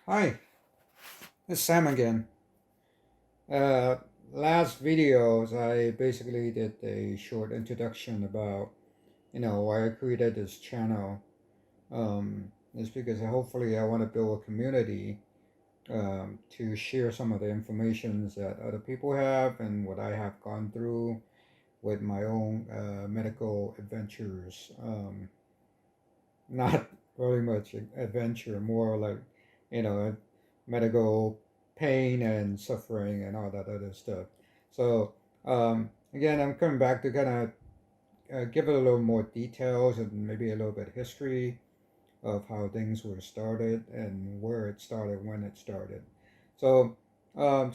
Hi, it's Sam again. Uh, Last videos, I basically did a short introduction about, why I created this channel. It's because hopefully I want to build a community to share some of the informations that other people have and what I have gone through with my own medical adventures. Not very much adventure, more like, medical pain and suffering and all that other stuff. So, again, I'm coming back to kind of give it a little more details and maybe a little bit history of how things were started and where it started, when it started. So,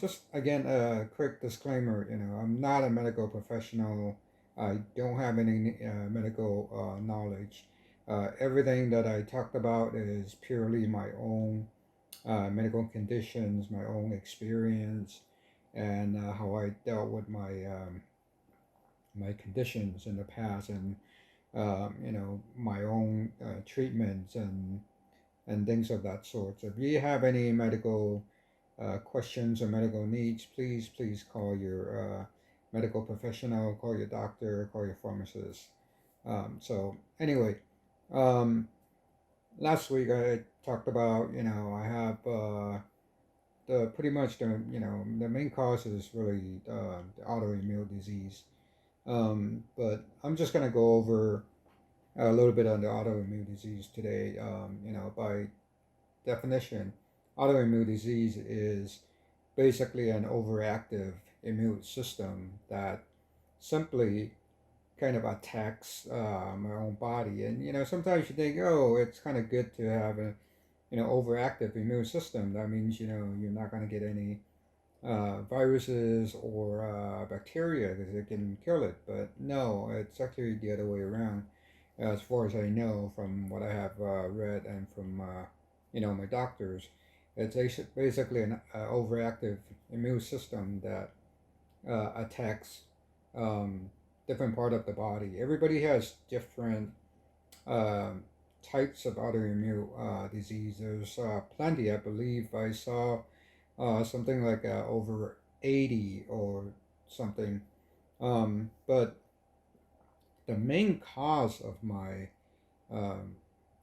just again, a quick disclaimer, I'm not a medical professional. I don't have any medical knowledge. Everything that I talked about is purely my own medical conditions, my own experience, and how I dealt with my conditions in the past, and my own treatments and things of that sort. So if you have any medical questions or medical needs, please call your medical professional, call your doctor, call your pharmacist. So anyway, um, last week I talked about, I have the pretty much the main cause is really the autoimmune disease. But I'm just gonna go over a little bit on the autoimmune disease today. By definition, autoimmune disease is basically an overactive immune system that simply kind of attacks my own body. And sometimes you think, oh, it's kind of good to have a overactive immune system. That means you're not going to get any viruses or bacteria because it can kill it. But no, it's actually the other way around, as far as I know from what I have read and from my doctors. It's basically an overactive immune system that attacks um, different part of the body. Everybody has different um, types of autoimmune disease. There's plenty. I believe I saw something like over 80 or something. But the main cause of my um,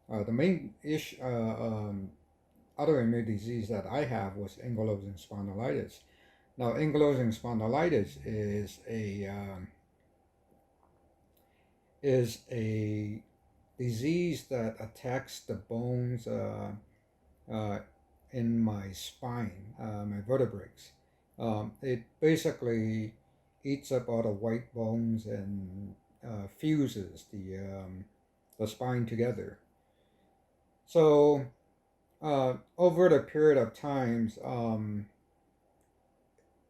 the main autoimmune disease that I have was ankylosing spondylitis. Now, ankylosing spondylitis is a disease that attacks the bones uh, in my spine, my vertebrae. It basically eats up all the white bones and fuses the spine together. So over the period of times,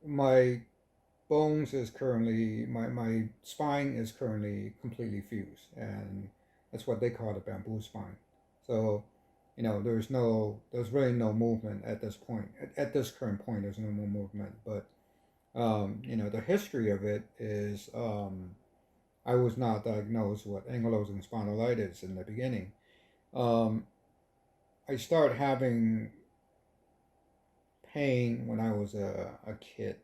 my my spine is currently completely fused, and that's what they call the bamboo spine. So there's really no movement at this point. At this current point, there's no more movement. But the history of it is I was not diagnosed with ankylosing spondylitis in the beginning. Um, I started having pain when I was a kid.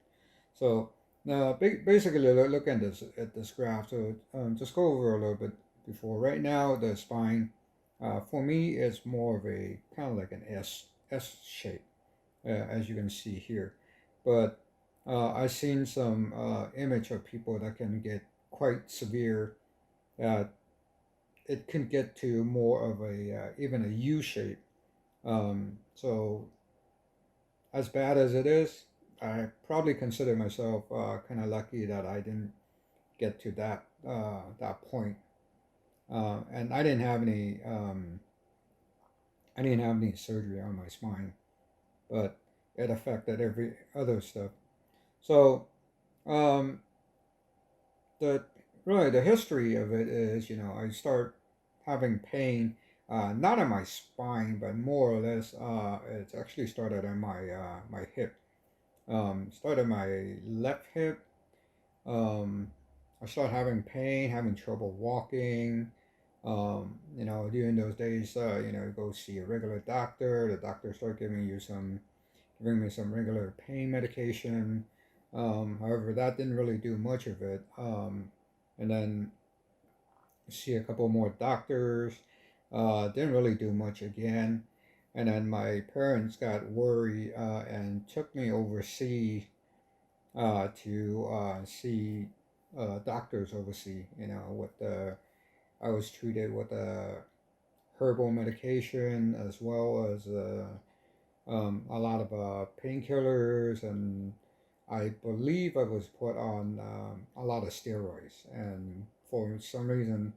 So now, basically, look at this graph. So just go over a little bit before. Right now, the spine for me is more of a kind of like an S shape, as you can see here. But I've seen some image of people that can get quite severe. Uh, it can get to more of a even a U shape. So as bad as it is, I probably consider myself kind of lucky that I didn't get to that point. And I didn't have any surgery on my spine, but it affected every other stuff. So um, the really the history of it is, I start having pain, not in my spine, but more or less, it's actually started on my hip. Started my left hip. Um, I started having pain, having trouble walking. During those days, you go see a regular doctor. The doctor start giving me some regular pain medication. However, that didn't really do much of it. And then see a couple more doctors. Didn't really do much again. And then my parents got worried and took me overseas to see doctors overseas. I was treated with a herbal medication as well as a lot of painkillers, and I believe I was put on a lot of steroids. And for some reason,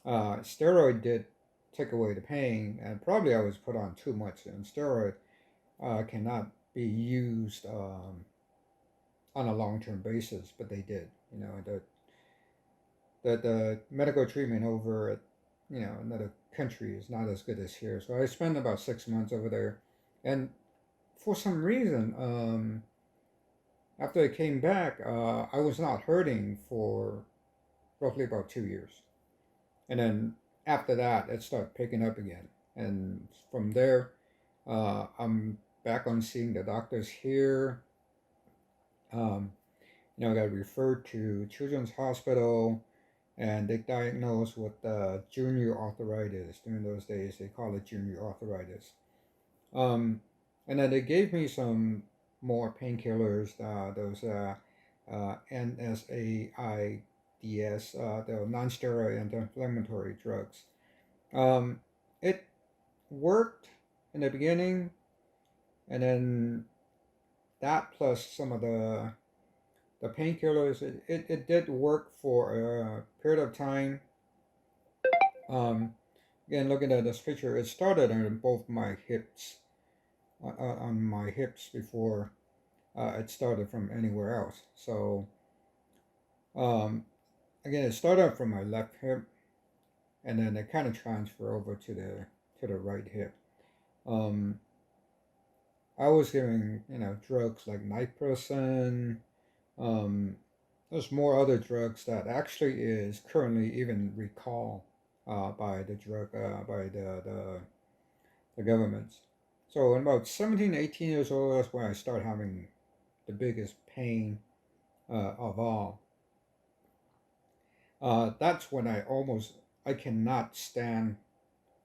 steroid did take away the pain, and probably I was put on too much. And steroid cannot be used on a long-term basis, but they did. The medical treatment over at another country is not as good as here. So I spent about 6 months over there, and for some reason, after I came back, I was not hurting for roughly about 2 years, and then after that, it started picking up again, and from there, I'm back on seeing the doctors here. Um, I got referred to Children's Hospital, and they diagnosed with junior arthritis. During those days, they call it junior arthritis. Um, and then they gave me some more painkillers, those NSAIDs, the non-steroid anti-inflammatory drugs. It worked in the beginning, and then that plus some of the painkillers, it did work for a period of time. Um, Again, looking at this picture, it started on both my hips, on my hips before it started from anywhere else. So um, again, it started from my left hip, and then it kind of transferred over to the right hip. Um, I was giving drugs like nitrosamine. Um, there's more other drugs that actually is currently even recalled by the governments. So in about 17, 18 years old, that's when I start having the biggest pain of all. That's when I cannot stand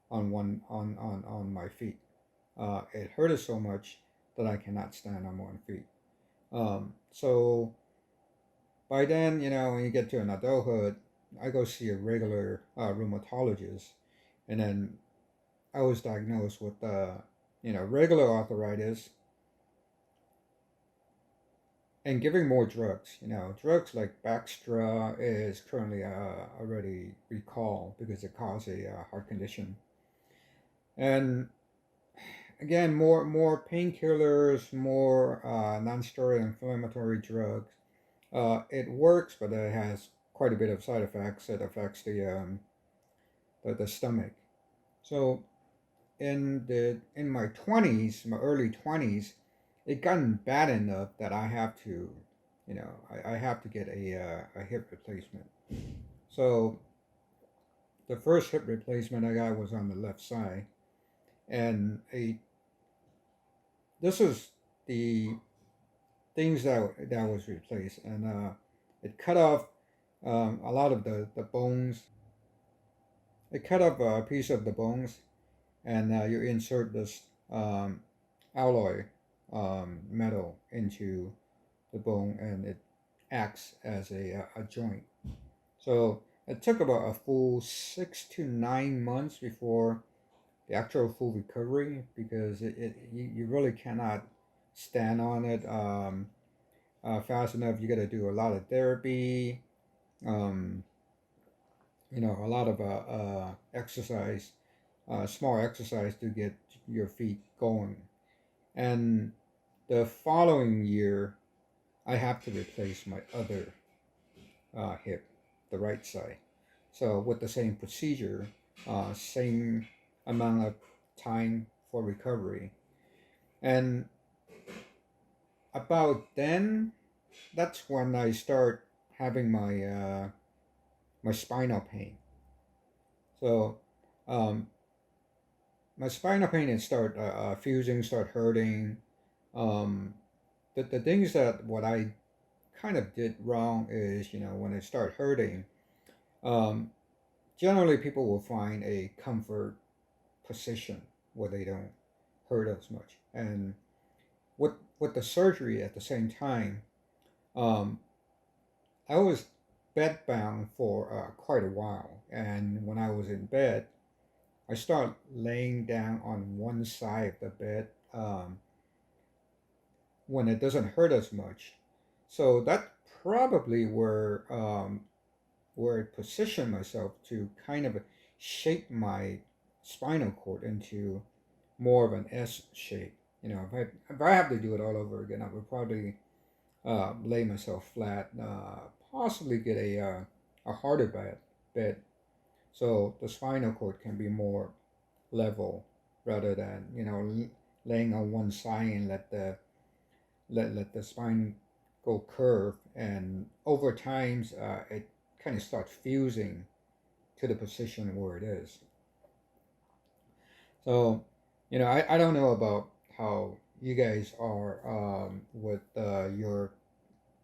on my feet. It hurted so much that I cannot stand on one feet. So by then, when you get to an adulthood, I go see a regular rheumatologist, and then I was diagnosed with regular arthritis, and giving more drugs. Drugs like Baxtra is currently already recalled because it caused a heart condition. And again, more painkillers, more non-steroidal inflammatory drugs. It works, but it has quite a bit of side effects. It affects the stomach. So in my 20s, my early 20s, it gotten bad enough that I have to, I have to get a hip replacement. So the first hip replacement I got was on the left side, and this is the things that was replaced, and it cut off a lot of the bones. It cut off a piece of the bones, and you insert this alloy metal into the bone, and it acts as a joint. So it took about a full 6 to 9 months before the actual full recovery, because you really cannot stand on it fast enough. You got to do a lot of therapy, um, a lot of exercise, small exercise to get your feet going. And the following year, I have to replace my other hip, the right side. So with the same procedure, same amount of time for recovery. And about then, that's when I start having my spinal pain. So um, my spinal pain it start fusing, start hurting. Um, the things that what I kind of did wrong is, when it start hurting, um, generally people will find a comfort position where they don't hurt as much. And with the surgery at the same time, um, I was bedbound for quite a while. And when I was in bed, I start laying down on one side of the bed when it doesn't hurt as much. So that probably where I positioned myself to kind of shape my spinal cord into more of an S shape. If I have to do it all over again, I would probably lay myself flat, possibly get a harder bed, so the spinal cord can be more level rather than laying on one side and let the spine go curve, and over time it kind of starts fusing to the position where it is. So I don't know about how you guys are with your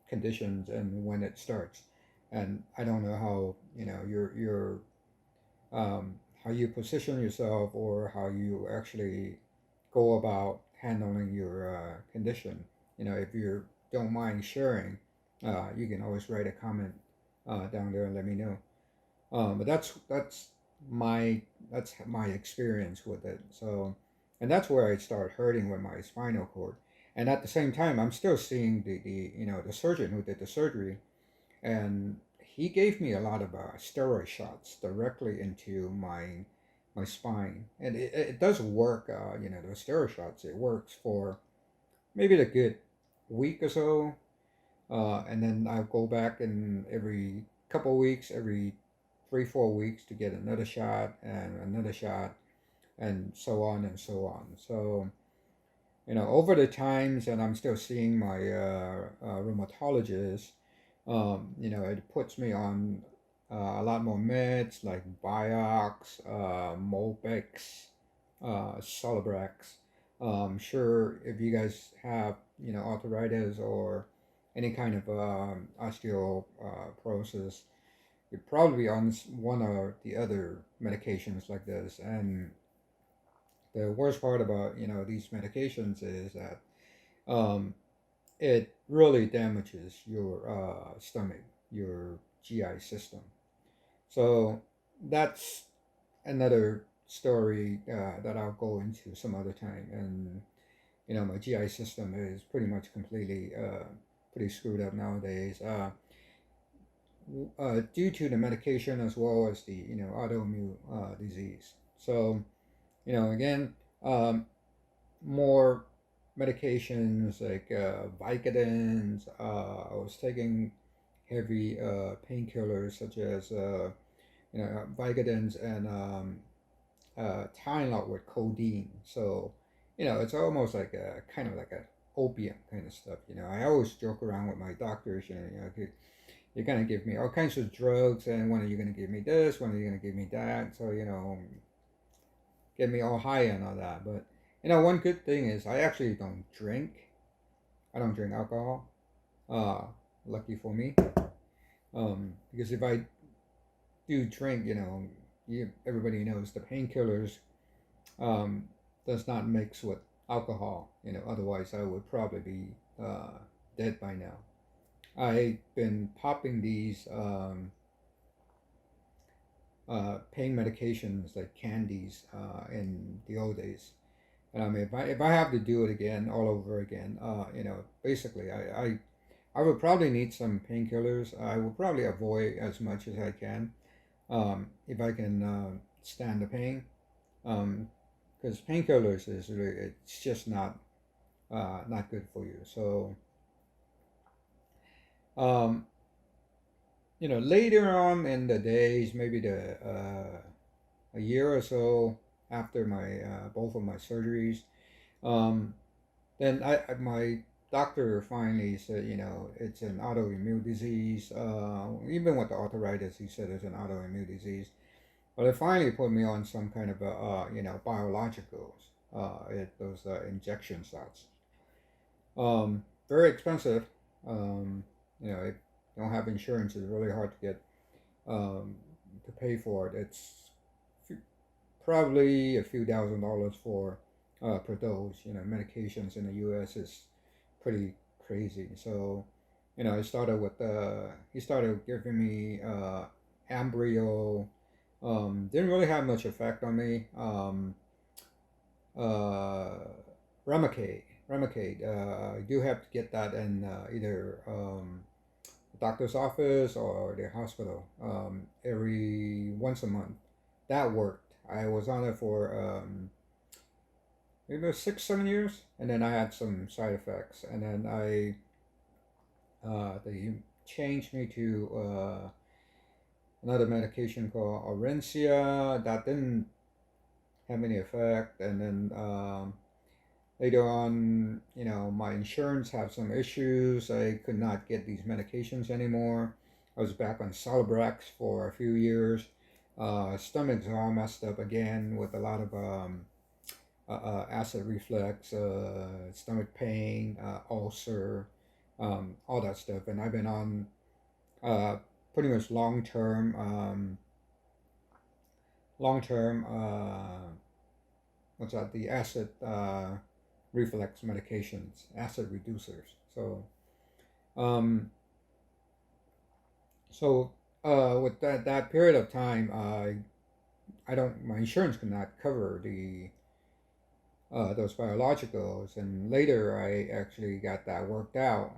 conditions and when it starts, and I don't know how your how you position yourself or how you actually go about handling your condition. If you don't mind sharing, you can always write a comment down there and let me know. But my that's my experience with it. So, and that's where I start hurting with my spinal cord. And at the same time, I'm still seeing the surgeon who did the surgery, and he gave me a lot of steroid shots directly into my spine, and it does work. The steroid shots, it works for maybe a good week or so, and then I'll go back in every couple weeks, every 3 4 weeks to get another shot and another shot, and so on and so on. So over the times, and I'm still seeing my rheumatologist. It puts me on a lot more meds like Biox, Mobex, Celebrex. Sure, if you guys have arthritis or any kind of osteoporosis, you're probably on one or the other medications like this. And the worst part about these medications is that um, it really damages your stomach, your GI system. So that's another story that I'll go into some other time. And my GI system is pretty much completely pretty screwed up nowadays, due to the medication as well as the autoimmune disease. So again, um, more medications like Vicodins. I was taking heavy painkillers such as Vicodins and Tylenol with codeine. So it's almost like a kind of like a opium kind of stuff. I always joke around with my doctors. You're gonna give me all kinds of drugs, and when are you gonna give me this? When are you gonna give me that? So get me all high and all that. But one good thing is I actually don't drink. I don't drink alcohol. Uh, Lucky for me. Because if I do drink, everybody knows the painkillers um, does not mix with alcohol. Otherwise I would probably be dead by now. I've been popping these pain medications like candies in the old days. If I have to do it again, all over again, basically, I would probably need some painkillers. I will probably avoid as much as I can, if I can stand the pain, because painkillers is really, it's just not good for you. So, um, later on in the days, maybe a year or so after my both of my surgeries, um, then my doctor finally said, it's an autoimmune disease. Even with the arthritis, he said it's an autoimmune disease. But they finally put me on some kind of a, biologicals, those injection shots. Very expensive. If you don't have insurance, it's really hard to get um, to pay for it. It's probably a few $1,000s for per dose. Medications in the U.S. is pretty crazy. So, I started with he started giving me Ambrio. Didn't really have much effect on me. Uh, Remicade. You do have to get that in either the doctor's office or the hospital every once a month. That worked. I was on it for maybe 6, 7 years, and then I had some side effects, and then they changed me to another medication called Orencia that didn't have any effect, and then later on, my insurance had some issues. I could not get these medications anymore. I was back on Celebrex for a few years. Stomach's all messed up again with a lot of acid reflux, stomach pain, ulcer, all that stuff. And I've been on uh, pretty much long-term, what's that? The acid reflux medications, acid reducers. Um, with that period of time, my insurance could not cover the those biologicals, and later I actually got that worked out.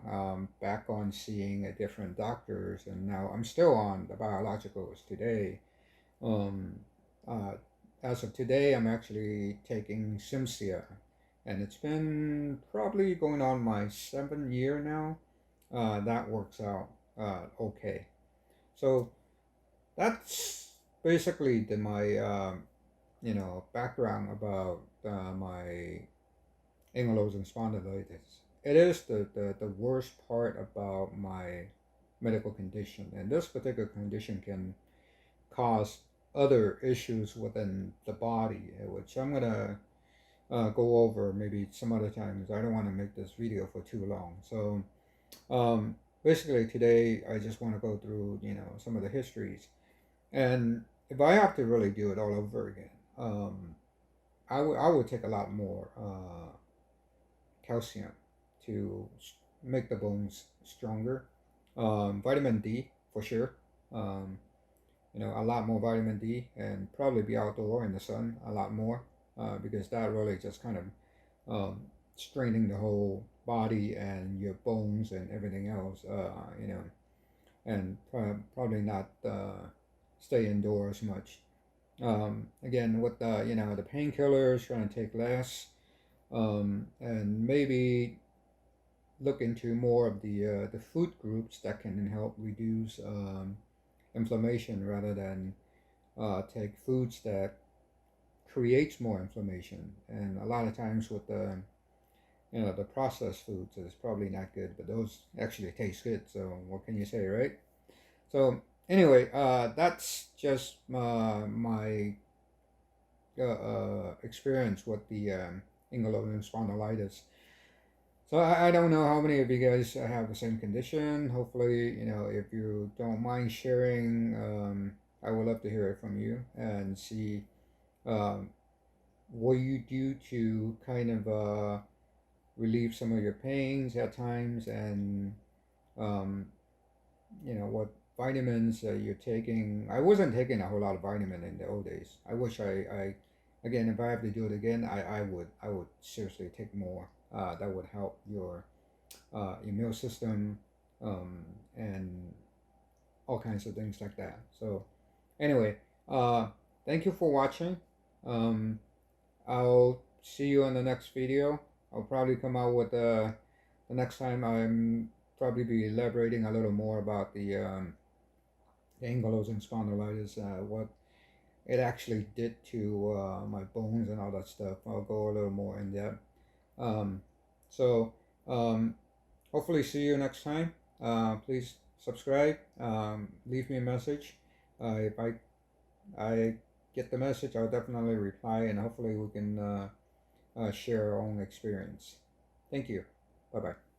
Back on seeing a different doctors, and now I'm still on the biologicals today. Um, uh, as of today, I'm actually taking Simcia, and it's been probably going on my 7th year now. That works out okay. So that's basically my background about my ankylosing spondylitis. It is the worst part about my medical condition, and this particular condition can cause other issues within the body, which I'm gonna go over maybe some other time because I don't want to make this video for too long. So basically today I just want to go through some of the histories, and if I have to really do it all over again, I would take a lot more calcium to make the bones stronger. Vitamin D for sure. Um, a lot more vitamin D, and probably be outdoor in the sun a lot more because that really just kind of straining the whole body and your bones and everything else, and probably not stay indoors much. Again, with the painkillers, trying to take less, and maybe look into more of the food groups that can help reduce inflammation rather than take foods that creates more inflammation. And a lot of times with the processed foods is probably not good, but those actually taste good. So what can you say, right? So anyway, that's just my experience with the ankylosing spondylitis. So I don't know how many of you guys have the same condition. Hopefully, if you don't mind sharing, I would love to hear it from you and see um, what you do to kind of relieve some of your pains at times, and um, what vitamins you're taking. I wasn't taking a whole lot of vitamin in the old days. I wish I again, if I have to do it again, I would seriously take more. That would help your immune system, and all kinds of things like that. So anyway, thank you for watching. Um, I'll see you on the next video. I'll probably come out with the next time. I'm probably be elaborating a little more about the ankylosing spondylitis, what it actually did to my bones and all that stuff. I'll go a little more in depth. Um, so um, hopefully see you next time. Please subscribe. Leave me a message if I get the message, I'll definitely reply, and hopefully we can share our own experience. Thank you. Bye bye.